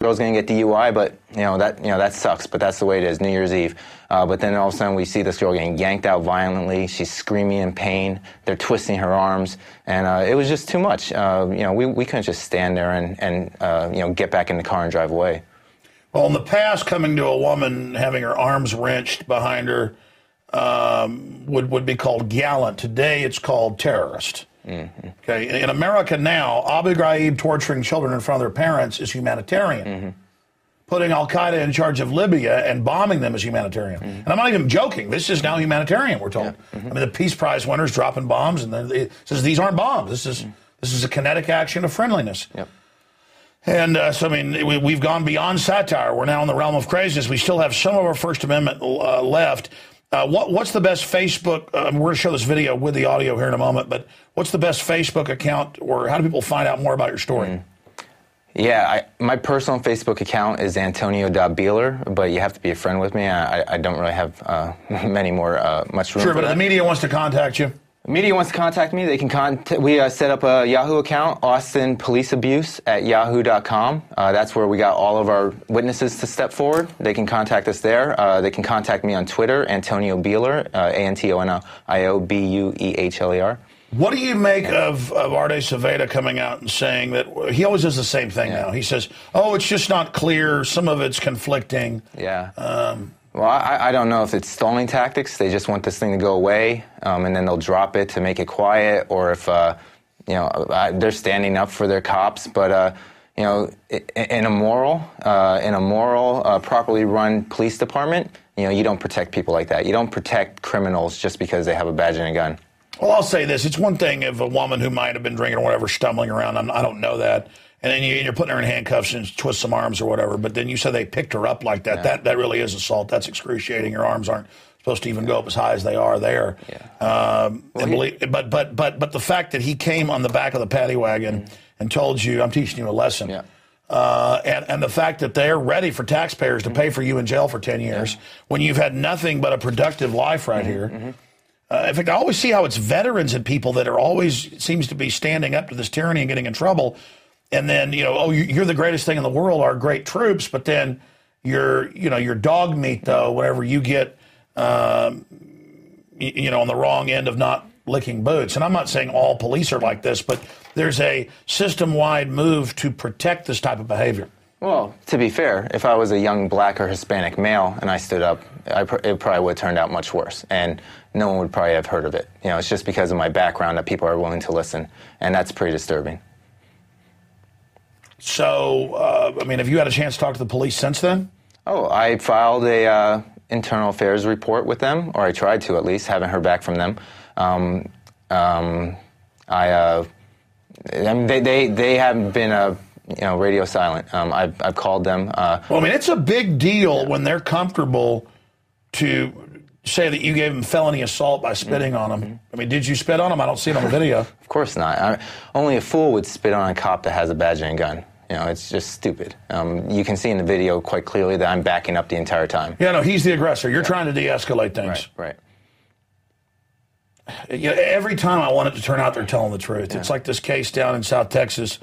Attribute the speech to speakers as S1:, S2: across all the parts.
S1: girl's going to get DUI, but that sucks. But that's the way it is. New Year's Eve. But then all of a sudden we see this girl getting yanked out violently. She's screaming in pain. They're twisting her arms, and it was just too much. We couldn't just stand there and get back in the car and drive away.
S2: Well, in the past, coming to a woman having her arms wrenched behind her would be called gallant. Today, it's called terrorist. Mm-hmm. Okay, in America now, Abu Ghraib torturing children in front of their parents is humanitarian. Mm-hmm. Putting Al-Qaeda in charge of Libya and bombing them is humanitarian. Mm-hmm. And I'm not even joking. This is now humanitarian, we're told. Yeah. Mm-hmm. I mean, the Peace Prize winners dropping bombs, and then it says these aren't bombs. This is a kinetic action of friendliness. Yep. And so, I mean, we've gone beyond satire. We're now in the realm of craziness. We still have some of our First Amendment left. What's the best Facebook? We're going to show this video with the audio here in a moment, but what's the best Facebook account, or how do people find out more about your story?
S1: Mm. Yeah, my personal Facebook account is Antonio.Beeler, but you have to be a friend with me. I don't really have much room.
S2: Sure, but if the media wants to contact you.
S1: The media wants to contact me, they can we set up a Yahoo account, austinpoliceabuse@yahoo.com. That's where we got all of our witnesses to step forward. They can contact us there. They can contact me on Twitter, Antonio Beeler, ANTONIOBUEHLER.
S2: What do you make of Arte Saveda coming out and saying that he always does the same thing now? He says, oh, it's just not clear. Some of it's conflicting.
S1: Yeah. Well, I don't know if it's stalling tactics. They just want this thing to go away, and then they'll drop it to make it quiet, or if they're standing up for their cops. But in a moral, properly run police department, you don't protect people like that. You don't protect criminals just because they have a badge and a gun.
S2: Well, I'll say this: it's one thing if a woman who might have been drinking or whatever stumbling around. I don't know that. And then you're putting her in handcuffs and twist some arms or whatever. But then you said they picked her up like that. Yeah. That really is assault. That's excruciating. Your arms aren't supposed to even go up as high as they are there. Yeah. But the fact that he came on the back of the paddy wagon and told you, I'm teaching you a lesson. Yeah. And the fact that they're ready for taxpayers to pay for you in jail for 10 years when you've had nothing but a productive life right here. Mm-hmm. In fact, I always see how it's veterans and people that are always seems to be standing up to this tyranny and getting in trouble. And then, you're the greatest thing in the world, our great troops, but then your dog meat, though, whenever you get, on the wrong end of not licking boots. And I'm not saying all police are like this, but there's a system-wide move to protect this type of behavior.
S1: Well, to be fair, if I was a young black or Hispanic male and I stood up, it probably would have turned out much worse. And no one would probably have heard of it. It's just because of my background that people are willing to listen. And that's pretty disturbing.
S2: So, have you had a chance to talk to the police since then?
S1: Oh, I filed a internal affairs report with them, or I tried to at least. Haven't heard back from them. They haven't been radio silent. I've called them.
S2: It's a big deal when they're comfortable to say that you gave them felony assault by spitting on them. Did you spit on them? I don't see it on the video.
S1: Of course not. Only a fool would spit on a cop that has a badge and a gun. It's just stupid. You can see in the video quite clearly that I'm backing up the entire time.
S2: Yeah, no, he's the aggressor. You're trying to de-escalate things.
S1: Right.
S2: Every time I want it to turn out they're telling the truth. Yeah. It's like this case down in South Texas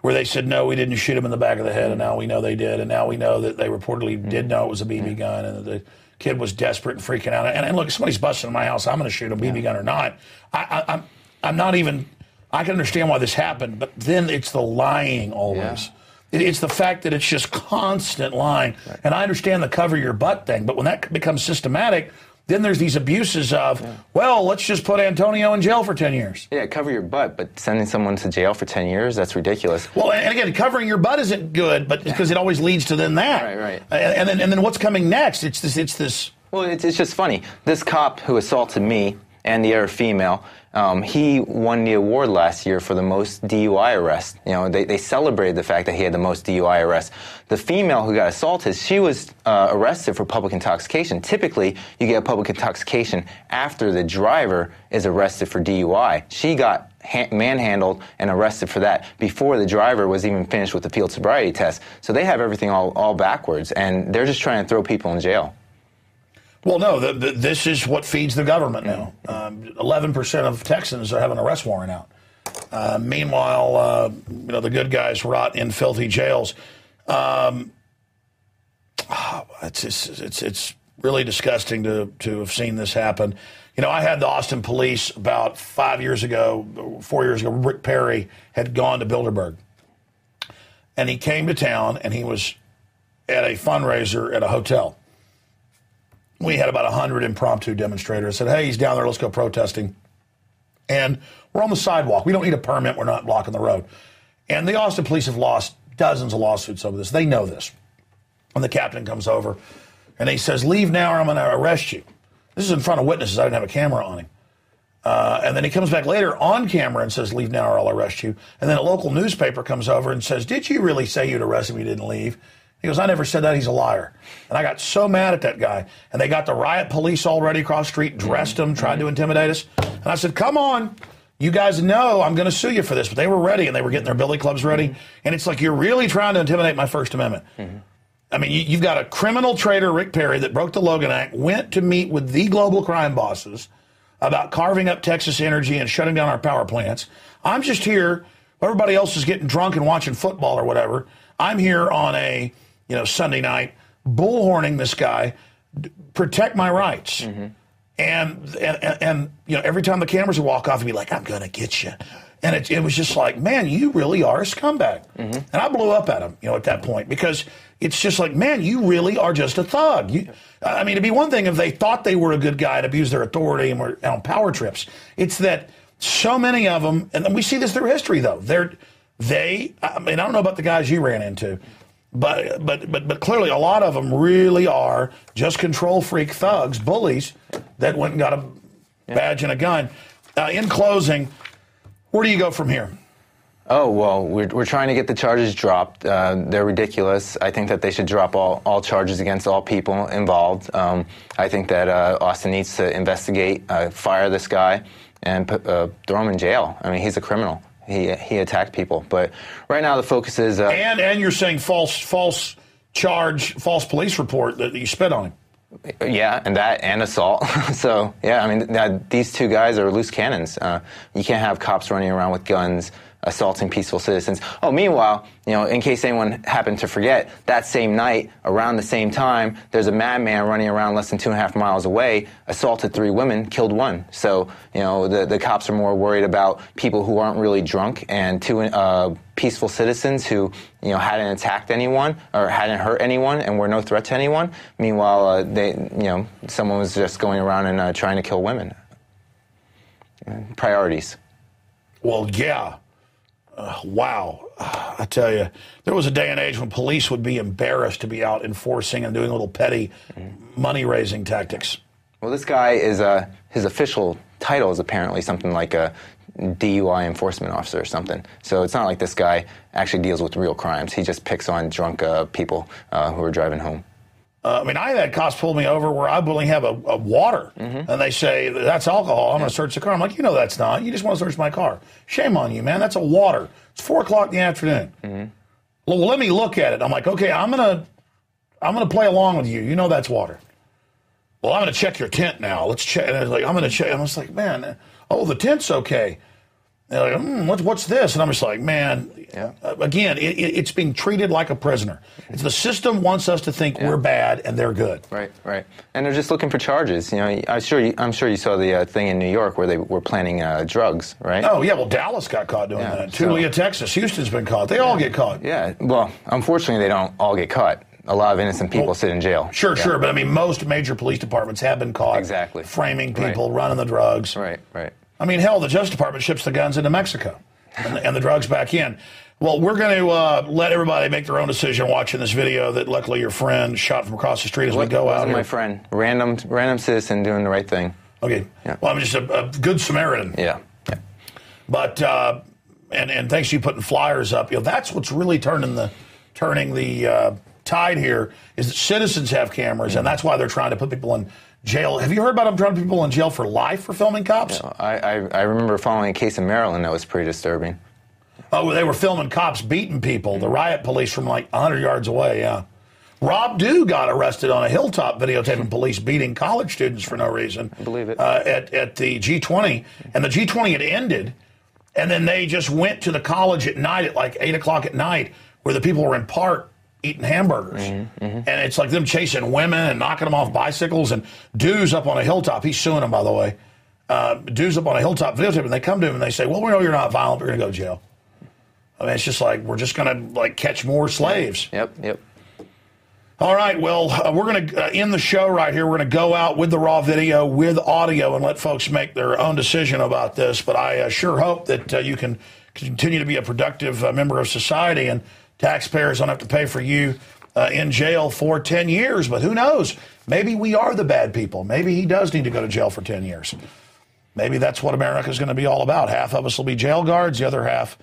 S2: where they said, no, we didn't shoot him in the back of the head, and now we know they did, and now we know that they reportedly did know it was a BB gun, and the kid was desperate and freaking out. And look, if somebody's busting in my house, I'm going to shoot a BB gun or not. I'm not even... I can understand why this happened, but then it's the lying always. Yeah. It's the fact that it's just constant lying. Right. And I understand the cover your butt thing, but when that becomes systematic, then there's these abuses of, well, let's just put Antonio in jail for 10 years.
S1: Yeah, cover your butt, but sending someone to jail for 10 years, that's ridiculous.
S2: Well, and again, covering your butt isn't good, but because it always leads to then that.
S1: Right.
S2: And then what's coming next? It's this. Well,
S1: it's just funny. This cop who assaulted me and the other female, he won the award last year for the most DUI arrests. They celebrated the fact that he had the most DUI arrests. The female who got assaulted, she was arrested for public intoxication. Typically, you get public intoxication after the driver is arrested for DUI. She got manhandled and arrested for that before the driver was even finished with the field sobriety test. So they have everything all backwards, and they're just trying to throw people in jail.
S2: Well, no, this is what feeds the government now. 11% of Texans have an arrest warrant out. Meanwhile, the good guys rot in filthy jails. It's really disgusting to have seen this happen. You know, I had the Austin police about 4 years ago. Rick Perry had gone to Bilderberg. And he came to town, and he was at a fundraiser at a hotel. We had about 100 impromptu demonstrators. I said, hey, he's down there, let's go protesting. And we're on the sidewalk. We don't need a permit. We're not blocking the road. And the Austin police have lost dozens of lawsuits over this. They know this. And the captain comes over, and he says, leave now or I'm going to arrest you. This is in front of witnesses. I didn't have a camera on him. And then he comes back later on camera and says, leave now or I'll arrest you. And then a local newspaper comes over and says, did you really say you'd arrest him? You didn't leave. He goes, I never said that. He's a liar. And I got so mad at that guy. And they got the riot police already across the street, dressed him, tried to intimidate us. And I said, come on. You guys know I'm going to sue you for this. But they were ready, and they were getting their billy clubs ready. And it's like, you're really trying to intimidate my First Amendment. I mean, you've got a criminal traitor, Rick Perry, that broke the Logan Act, went to meet with the global crime bosses about carving up Texas Energy and shutting down our power plants. I'm just here. Everybody else is getting drunk and watching football or whatever. I'm here on a Sunday night, bullhorning this guy, protect my rights. And every time the cameras would walk off, he'd be like, I'm going to get you. And it was just like, man, you really are a scumbag. And I blew up at him, at that point, because it's just like, man, you really are just a thug. I mean, it'd be one thing if they thought they were a good guy and abused their authority and were on power trips. It's that so many of them, and we see this through history, though. I mean, I don't know about the guys you ran into, but clearly a lot of them really are just control freak thugs, bullies that went and got a badge and a gun. In closing, where do you go from here?
S1: Oh, well, we're trying to get the charges dropped. They're ridiculous. I think that they should drop all charges against all people involved. I think that Austin needs to investigate, fire this guy, and throw him in jail. I mean, he's a criminal. He attacked people. But right now the focus is...
S2: and you're saying false police report that you spit on him.
S1: Yeah, and assault. So, yeah, I mean, these two guys are loose cannons. You can't have cops running around with guns, assaulting peaceful citizens. Oh, meanwhile, in case anyone happened to forget, that same night, around the same time, there's a madman running around less than 2.5 miles away, assaulted 3 women, killed 1. So, the cops are more worried about people who aren't really drunk and 2 peaceful citizens who, hadn't attacked anyone or hadn't hurt anyone and were no threat to anyone. Meanwhile, someone was just going around and trying to kill women. Priorities.
S2: Well, yeah. Wow. I tell you, there was a day and age when police would be embarrassed to be out enforcing and doing little petty money-raising tactics.
S1: Well, this guy is his official title is apparently something like a DUI enforcement officer or something. So it's not like this guy actually deals with real crimes. He just picks on drunk people who are driving home.
S2: I mean, I had cops pull me over where I only have a water, and they say, that's alcohol. I'm going to search the car. I'm like, that's not. You just want to search my car. Shame on you, man. That's a water. It's 4 o'clock in the afternoon. Well, let me look at it. I'm like, okay, I'm gonna play along with you. That's water. Well, I'm going to check your tent now. Let's check. And I was like, I'm going to check. And I was like, man, the tent's okay. They're like, what's this? And I'm just like, man, again, it's being treated like a prisoner. The system wants us to think we're bad and they're good.
S1: Right. And they're just looking for charges. I'm sure you saw the thing in New York where they were planning drugs, right?
S2: Oh, yeah. Well, Dallas got caught doing that. Tulia, Texas. Houston's been caught. They all get caught.
S1: Yeah. Well, unfortunately, they don't all get caught. A lot of innocent people sit in jail.
S2: Sure. But I mean, most major police departments have been caught.
S1: Exactly.
S2: Framing people, running the drugs.
S1: Right.
S2: I mean, hell, the Justice Department ships the guns into Mexico and the drugs back in. Well, we're going to let everybody make their own decision watching this video that luckily your friend shot from across the street as we go out here.
S1: My friend, random citizen doing the right thing.
S2: Okay. Yeah. Well, I'm just a good Samaritan.
S1: Yeah.
S2: But and thanks to you putting flyers up, that's what's really turning the tide here is that citizens have cameras, and that's why they're trying to put people in jail. Have you heard about them trying to put people in jail for life for filming cops?
S1: Yeah, I remember following a case in Maryland that was pretty disturbing.
S2: Oh, they were filming cops beating people, the riot police from like 100 yards away, yeah. Rob Dew got arrested on a hilltop videotaping police beating college students for no reason.
S1: I believe it.
S2: At the G20. And the G20 had ended, and then they just went to the college at night at like 8 o'clock at night where the people were in park eating hamburgers. And it's like them chasing women and knocking them off bicycles. And dudes up on a hilltop, he's suing them, by the way. Dudes up on a hilltop videotape, and they come to him and they say, well, we know you're not violent, but you're going to go to jail. I mean, it's just like, we're just going to like catch more slaves.
S1: Yep.
S2: All right, well, we're going to end the show right here. We're going to go out with the raw video, with audio, and let folks make their own decision about this. But I sure hope that you can continue to be a productive member of society, and taxpayers don't have to pay for you in jail for 10 years. But who knows? Maybe we are the bad people. Maybe he does need to go to jail for 10 years. Maybe that's what America is going to be all about. Half of us will be jail guards. The other half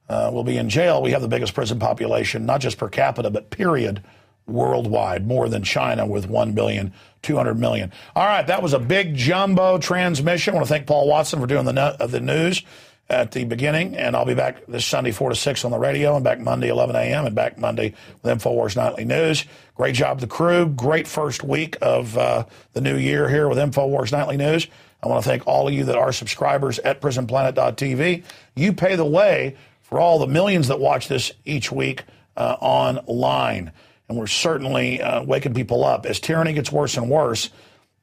S2: will be in jail. We have the biggest prison population, not just per capita, but period, worldwide, more than China with 1,200,000,000. All right, that was a big jumbo transmission. I want to thank Paul Watson for doing the news at the beginning, and I'll be back this Sunday 4 to 6 on the radio, and back Monday 11 a.m., and back Monday with Infowars Nightly News. Great job, the crew. Great first week of the new year here with Infowars Nightly News. I want to thank all of you that are subscribers at prisonplanet.tv. You pay the way for all the millions that watch this each week online. And we're certainly waking people up. As tyranny gets worse and worse,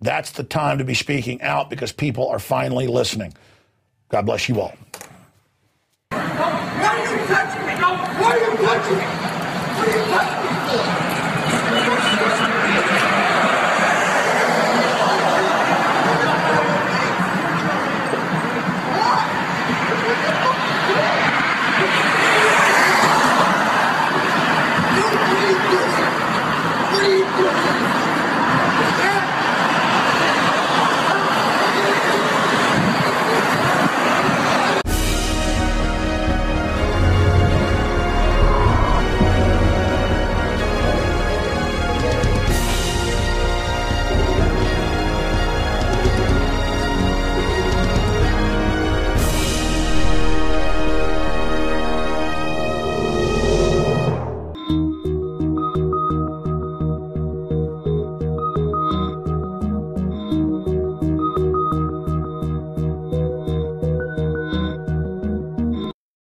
S2: that's the time to be speaking out, because people are finally listening. God bless you all.
S3: Why are you touching me? Why are you touching me?